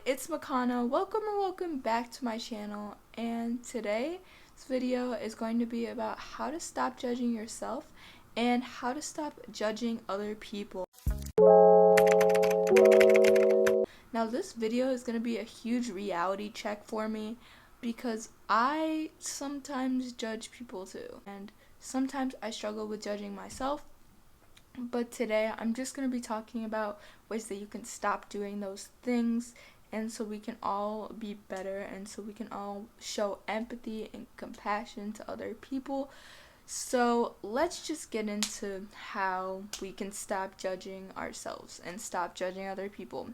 it's Makana. Welcome back to my channel, and today this video is going to be about how to stop judging yourself and how to stop judging other people. Now this video is going to be a huge reality check for me because I sometimes judge people too, and sometimes I struggle with judging myself. But today I'm just going to be talking about ways that you can stop doing those things, and so we can all be better, and so we can all show empathy and compassion to other people. So let's just get into how we can stop judging ourselves and stop judging other people.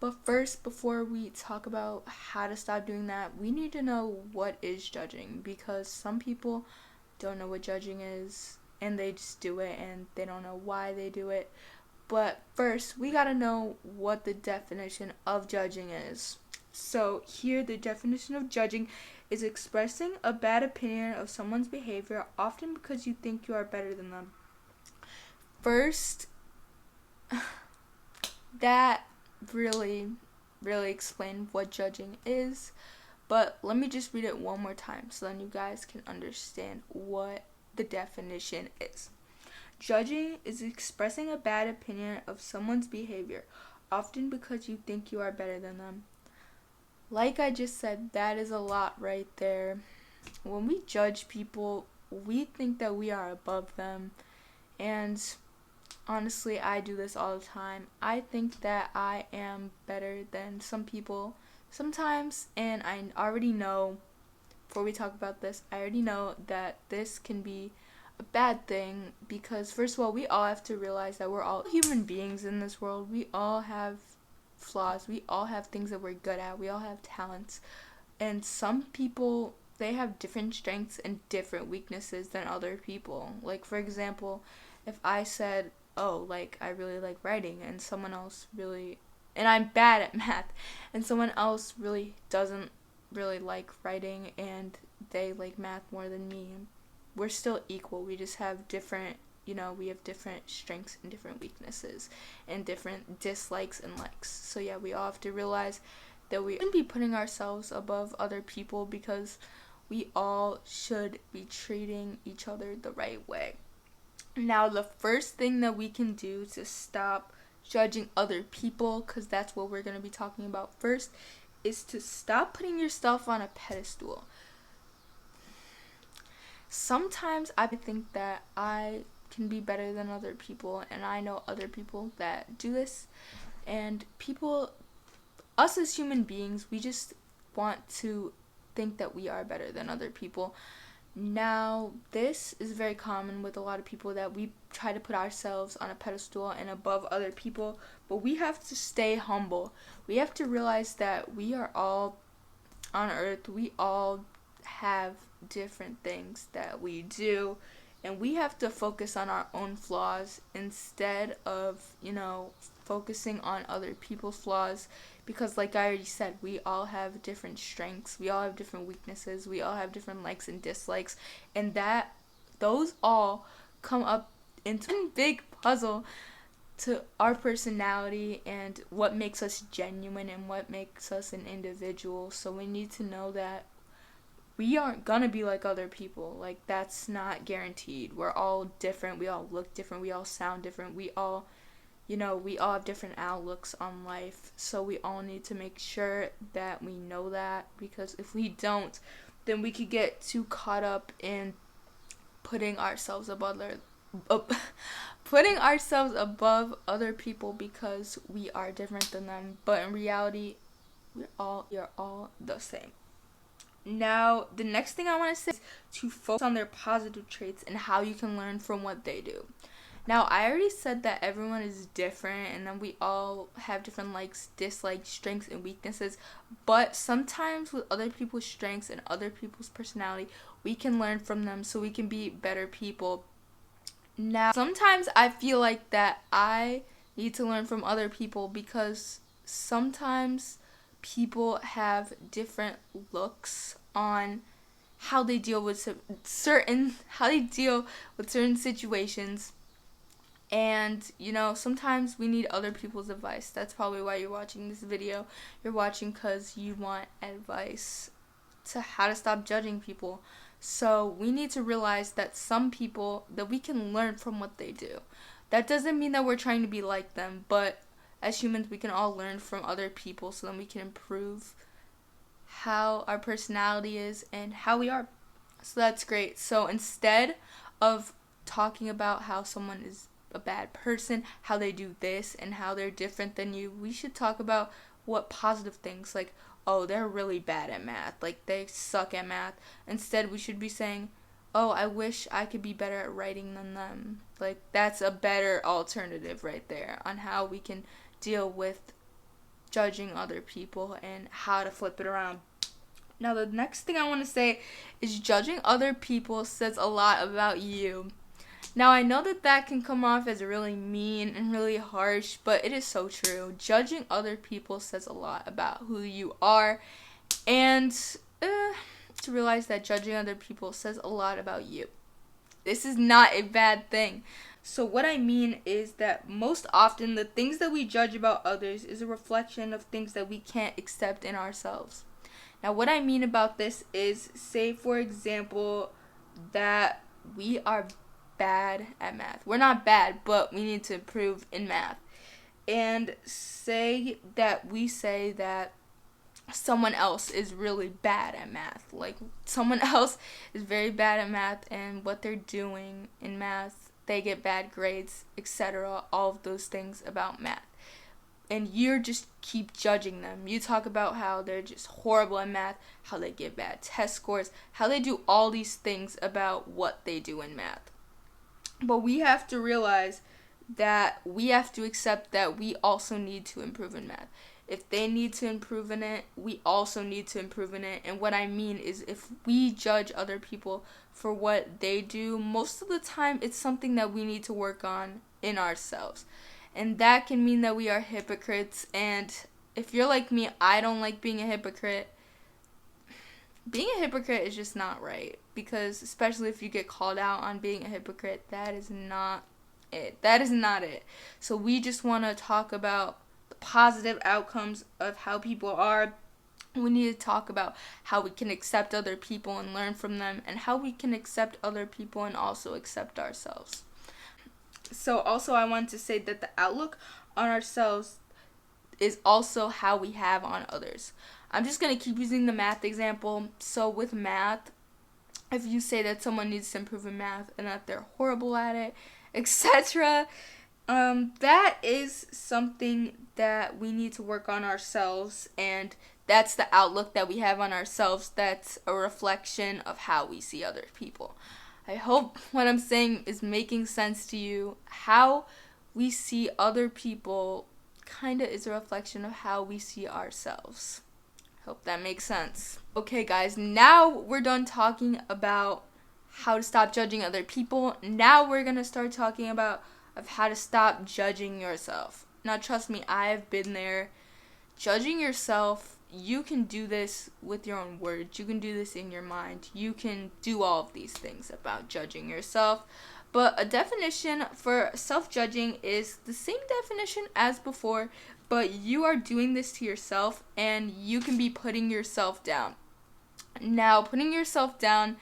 But first, before we talk about how to stop doing that, we need to know what is judging, because some people don't know what judging is and they just do it and they don't know why they do it. But first, we gotta know what the definition of judging is. So here, the definition of judging is expressing a bad opinion of someone's behavior, often because you think you are better than them. First, that really explained what judging is, but let me just read it one more time so then you guys can understand what the definition is. Judging is expressing a bad opinion of someone's behavior, often because you think you are better than them. Like I just said, that is a lot right there. When we judge people, we think that we are above them, and honestly, I do this all the time. I think that I am better than some people sometimes, and I already know, before we talk about this, I already know that this can be a bad thing, because first of all, we all have to realize that we're all human beings in this world. We all have flaws. We all have things that we're good at. We all have talents. And some people, they have different strengths and different weaknesses than other people. Like, for example, if I said, oh, like, I really like writing, and someone else really, and I'm bad at math, and someone else really doesn't really like writing and they like math more than me, we're still equal. We just have different, we have different strengths and different weaknesses and different dislikes and likes. So yeah, we all have to realize that we shouldn't be putting ourselves above other people, because we all should be treating each other the right way. Now, the first thing that we can do to stop judging other people, because that's what we're going to be talking about first, is to stop putting yourself on a pedestal. Sometimes I think that I can be better than other people, and I know other people that do this, and us as human beings, we just want to think that we are better than other people. Now, this is very common with a lot of people, that we try to put ourselves on a pedestal and above other people, but we have to stay humble. We have to realize that we are all on earth. We all have different things that we do, and we have to focus on our own flaws instead of, focusing on other people's flaws, because like I already said, we all have different strengths, we all have different weaknesses, we all have different likes and dislikes, and that those all come up into one big puzzle to our personality and what makes us genuine and what makes us an individual. So we need to know that we aren't gonna be like other people. Like, that's not guaranteed. We're all different, we all look different, we all sound different, we all have different outlooks on life. So we all need to make sure that we know that, because if we don't, then we could get too caught up in putting ourselves above other people because we are different than them. But in reality, we are all the same. Now, the next thing I want to say is to focus on their positive traits and how you can learn from what they do. Now, I already said that everyone is different, and then we all have different likes, dislikes, strengths, and weaknesses. But sometimes with other people's strengths and other people's personality, we can learn from them so we can be better people. Now, sometimes I feel like that I need to learn from other people, because sometimes people have different looks on how they deal with certain situations. And, sometimes we need other people's advice. That's probably why you're watching this video. You're watching because you want advice to how to stop judging people. So we need to realize that some people, that we can learn from what they do. That doesn't mean that we're trying to be like them, but as humans, we can all learn from other people so then we can improve how our personality is and how we are. So that's great. So instead of talking about how someone is a bad person, how they do this, and how they're different than you, we should talk about what positive things, like, oh, they're really bad at math, like they suck at math. Instead, we should be saying, oh, I wish I could be better at writing than them. Like, that's a better alternative right there on how we can deal with judging other people and how to flip it around. Now, the next thing I want to say is judging other people says a lot about you. Now, I know that can come off as really mean and really harsh, but it is so true. Judging other people says a lot about who you are, and to realize that judging other people says a lot about you. This is not a bad thing. So what I mean is that most often the things that we judge about others is a reflection of things that we can't accept in ourselves. Now, what I mean about this is, say, for example, that we are bad at math. We're not bad, but we need to improve in math. And say that someone else is really bad at math. Like, someone else is very bad at math, and what they're doing in math, they get bad grades, etc. All of those things about math. And you just keep judging them. You talk about how they're just horrible at math, how they get bad test scores, how they do all these things about what they do in math. But we have to realize that we have to accept that we also need to improve in math. If they need to improve in it, we also need to improve in it. And what I mean is, if we judge other people for what they do, most of the time it's something that we need to work on in ourselves. And that can mean that we are hypocrites. And if you're like me, I don't like being a hypocrite. Being a hypocrite is just not right, because especially if you get called out on being a hypocrite, that is not it. That is not it. So we just want to talk about the positive outcomes of how people are. We need to talk about how we can accept other people and learn from them, and how we can accept other people and also accept ourselves. So also I want to say that the outlook on ourselves is also how we have on others. I'm just going to keep using the math example. So with math, if you say that someone needs to improve in math and that they're horrible at it, etc., that is something that we need to work on ourselves, and that's the outlook that we have on ourselves. That's a reflection of how we see other people. I hope what I'm saying is making sense to you. How we see other people kind of is a reflection of how we see ourselves. Hope that makes sense. Okay, guys, now we're done talking about how to stop judging other people. Now we're going to start talking about how to stop judging yourself. Now, trust me, I've been there. Judging yourself, you can do this with your own words. You can do this in your mind. You can do all of these things about judging yourself. But a definition for self-judging is the same definition as before, but you are doing this to yourself, and you can be putting yourself down. Now, putting yourself down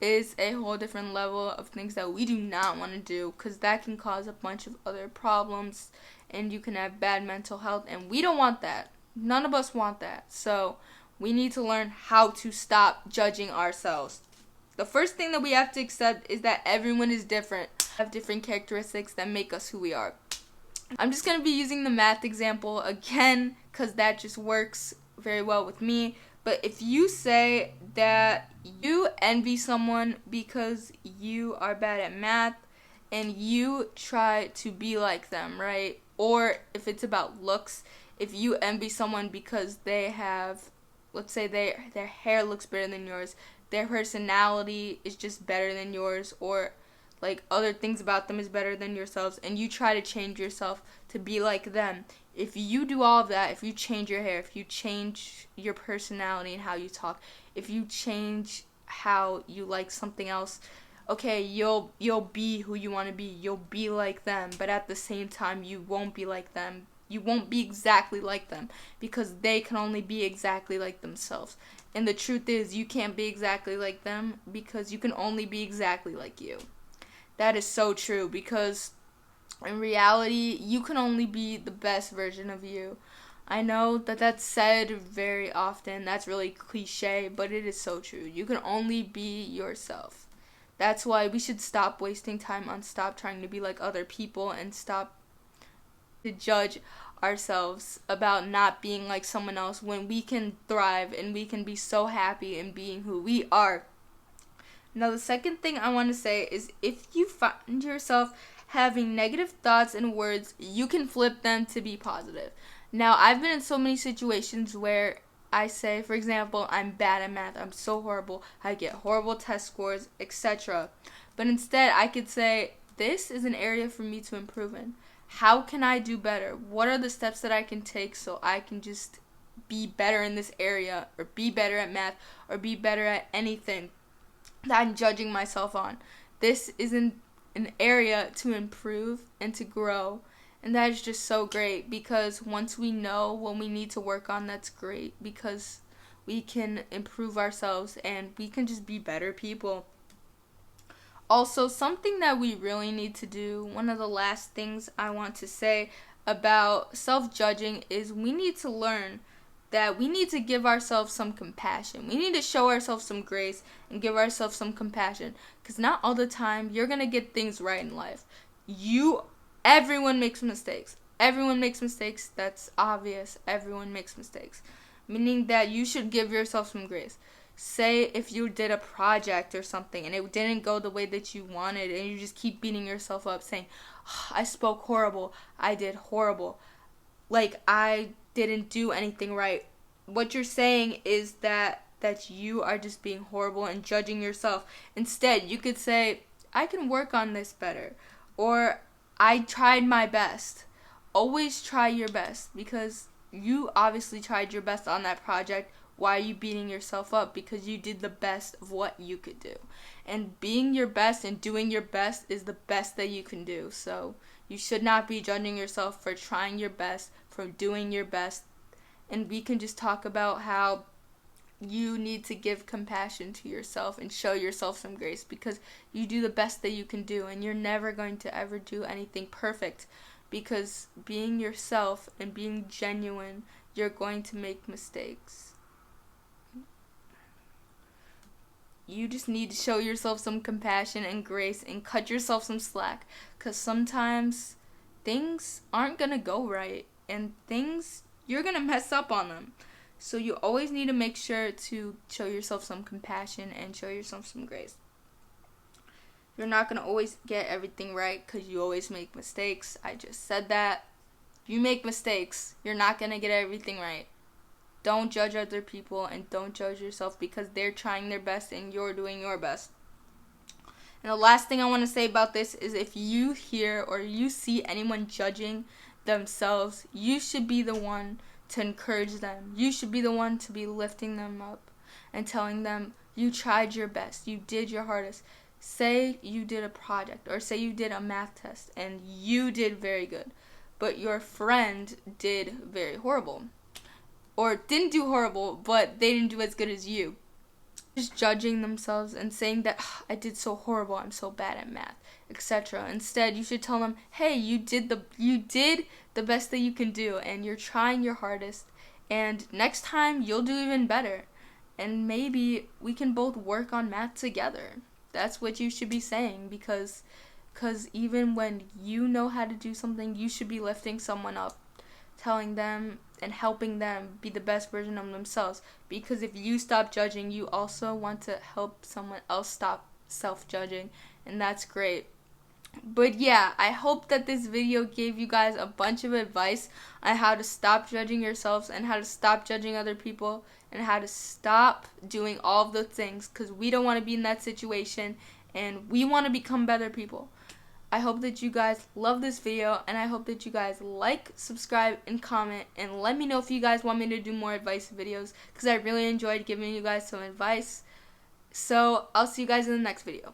is a whole different level of things that we do not want to do, because that can cause a bunch of other problems, and you can have bad mental health, and we don't want that. None of us want that. So we need to learn how to stop judging ourselves. The first thing that we have to accept is that everyone is different. We have different characteristics that make us who we are. I'm just going to be using the math example again, because that just works very well with me. But if you say that you envy someone because you are bad at math and you try to be like them, right? Or if it's about looks, if you envy someone because they have, let's say their hair looks better than yours, their personality is just better than yours, or like other things about them is better than yourselves, and you try to change yourself to be like them. If you do all of that, if you change your hair, if you change your personality and how you talk, if you change how you like something else, okay, you'll be who you want to be. You'll be like them, but at the same time you won't be like them. You won't be exactly like them because they can only be exactly like themselves. And the truth is, you can't be exactly like them because you can only be exactly like you. That is so true because in reality, you can only be the best version of you. I know that that's said very often. That's really cliche, but it is so true. You can only be yourself. That's why we should stop wasting time on stop trying to be like other people and stop to judge ourselves about not being like someone else when we can thrive and we can be so happy in being who we are. Now, the second thing I want to say is if you find yourself having negative thoughts and words, you can flip them to be positive. Now, I've been in so many situations where I say, for example, I'm bad at math, I'm so horrible, I get horrible test scores, etc. But instead, I could say, this is an area for me to improve in. How can I do better? What are the steps that I can take so I can just be better in this area, or be better at math, or be better at anything that I'm judging myself on? This is an area to improve and to grow. And that is just so great because once we know what we need to work on, that's great because we can improve ourselves and we can just be better people. Also, something that we really need to do, one of the last things I want to say about self-judging is we need to learn that we need to give ourselves some compassion. We need to show ourselves some grace and give ourselves some compassion because not all the time you're going to get things right in life. Everyone makes mistakes. Everyone makes mistakes. That's obvious. Everyone makes mistakes. Meaning that you should give yourself some grace. Say if you did a project or something and it didn't go the way that you wanted and you just keep beating yourself up saying, oh, I spoke horrible. I did horrible. Like, I didn't do anything right. What you're saying is that you are just being horrible and judging yourself. Instead, you could say, I can work on this better. Or, I tried my best. Always try your best because you obviously tried your best on that project. Why are you beating yourself up? Because you did the best of what you could do. And being your best and doing your best is the best that you can do. So you should not be judging yourself for trying your best, for doing your best. And we can just talk about how you need to give compassion to yourself and show yourself some grace because you do the best that you can do and you're never going to ever do anything perfect because being yourself and being genuine, you're going to make mistakes. You just need to show yourself some compassion and grace and cut yourself some slack because sometimes things aren't going to go right and you're going to mess up on them. So you always need to make sure to show yourself some compassion and show yourself some grace. You're not going to always get everything right because you always make mistakes. I just said that. You make mistakes. You're not going to get everything right. Don't judge other people and don't judge yourself because they're trying their best and you're doing your best. And the last thing I want to say about this is if you hear or you see anyone judging themselves, you should be the one to encourage them. You should be the one to be lifting them up and telling them you tried your best, you did your hardest. Say you did a project or say you did a math test and you did very good, but your friend did very horrible. Or didn't do horrible, but they didn't do as good as you. Just judging themselves and saying that I did so horrible, I'm so bad at math, etc. Instead, you should tell them, hey, you did the best that you can do and you're trying your hardest and next time you'll do even better. And maybe we can both work on math together. That's what you should be saying because even when you know how to do something, you should be lifting someone up, telling them and helping them be the best version of themselves. Because if you stop judging, you also want to help someone else stop self-judging, and that's great. But yeah, I hope that this video gave you guys a bunch of advice on how to stop judging yourselves and how to stop judging other people and how to stop doing all of those things because we don't want to be in that situation and we want to become better people. I hope that you guys love this video and I hope that you guys like, subscribe, and comment and let me know if you guys want me to do more advice videos because I really enjoyed giving you guys some advice. So I'll see you guys in the next video.